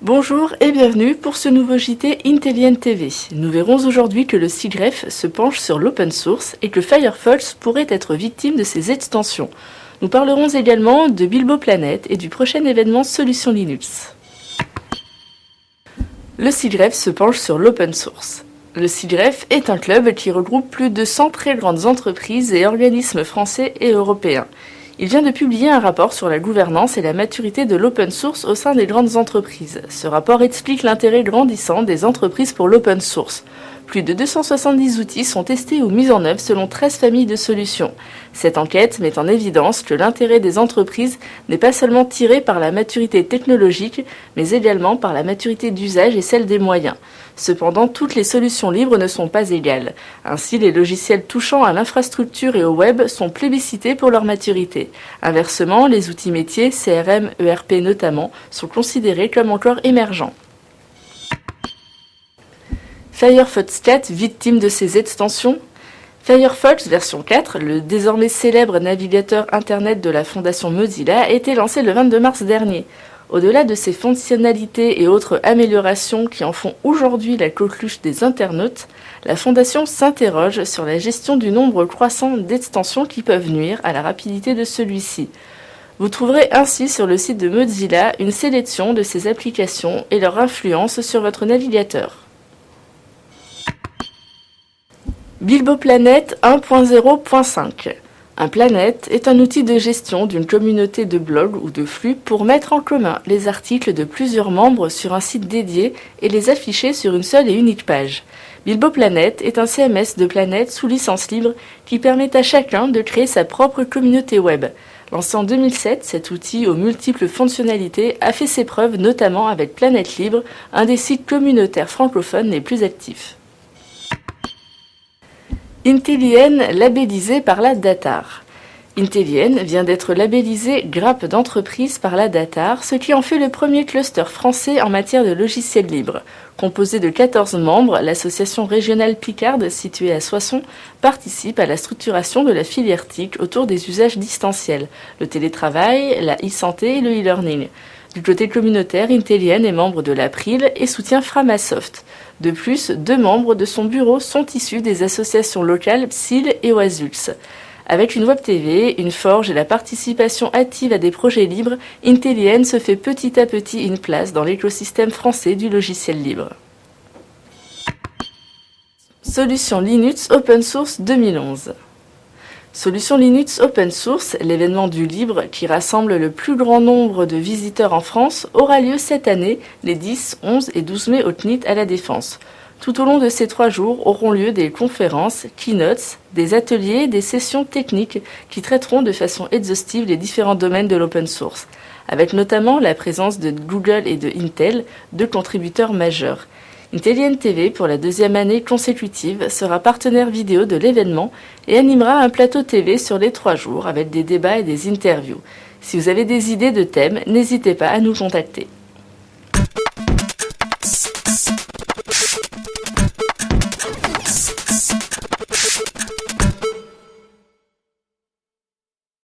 Bonjour et bienvenue pour ce nouveau JT Intellient TV. Nous verrons aujourd'hui que le SIGGREPH se penche sur l'open source et que Firefox pourrait être victime de ses extensions. Nous parlerons également de Bilbo Planet et du prochain événement Solutions Linux. Le SIGGREPH se penche sur l'open source. Le SIGGREPH est un club qui regroupe plus de 100 très grandes entreprises et organismes français et européens. Il vient de publier un rapport sur la gouvernance et la maturité de l'open source au sein des grandes entreprises. Ce rapport explique l'intérêt grandissant des entreprises pour l'open source. Plus de 270 outils sont testés ou mis en œuvre selon 13 familles de solutions. Cette enquête met en évidence que l'intérêt des entreprises n'est pas seulement tiré par la maturité technologique, mais également par la maturité d'usage et celle des moyens. Cependant, toutes les solutions libres ne sont pas égales. Ainsi, les logiciels touchant à l'infrastructure et au web sont plébiscités pour leur maturité. Inversement, les outils métiers, CRM, ERP notamment, sont considérés comme encore émergents. Firefox 4, victime de ses extensions. Firefox version 4, le désormais célèbre navigateur Internet de la fondation Mozilla, a été lancé le 22 mars dernier. Au-delà de ses fonctionnalités et autres améliorations qui en font aujourd'hui la coqueluche des internautes, la fondation s'interroge sur la gestion du nombre croissant d'extensions qui peuvent nuire à la rapidité de celui-ci. Vous trouverez ainsi sur le site de Mozilla une sélection de ces applications et leur influence sur votre navigateur. Bilbo Planet 1.0.5. Un Planet est un outil de gestion d'une communauté de blogs ou de flux pour mettre en commun les articles de plusieurs membres sur un site dédié et les afficher sur une seule et unique page. Bilbo Planet est un CMS de Planet sous licence libre qui permet à chacun de créer sa propre communauté web. Lancé en 2007, cet outil aux multiples fonctionnalités a fait ses preuves notamment avec Planet Libre, un des sites communautaires francophones les plus actifs. Intellient labellisé par la DATAR. Intellient vient d'être labellisé grappe d'entreprise par la DATAR, ce qui en fait le premier cluster français en matière de logiciels libres. Composé de 14 membres, l'association régionale Picarde, située à Soissons, participe à la structuration de la filière TIC autour des usages distanciels, le télétravail, la e-santé et le e-learning. Du côté communautaire, Intellient est membre de l'April et soutient Framasoft. De plus, 2 membres de son bureau sont issus des associations locales PSIL et Oasulx. Avec une web TV, une forge et la participation active à des projets libres, Intellient se fait petit à petit une place dans l'écosystème français du logiciel libre. Solutions Linux Open Source 2011. Solutions Linux Open Source, l'événement du libre qui rassemble le plus grand nombre de visiteurs en France, aura lieu cette année, les 10, 11 et 12 mai au CNIT à La Défense. Tout au long de ces 3 jours auront lieu des conférences, keynotes, des ateliers et des sessions techniques qui traiteront de façon exhaustive les différents domaines de l'open source, avec notamment la présence de Google et de Intel, 2 contributeurs majeurs. Intellient TV, pour la 2e année consécutive, sera partenaire vidéo de l'événement et animera un plateau TV sur les 3 jours avec des débats et des interviews. Si vous avez des idées de thèmes, n'hésitez pas à nous contacter.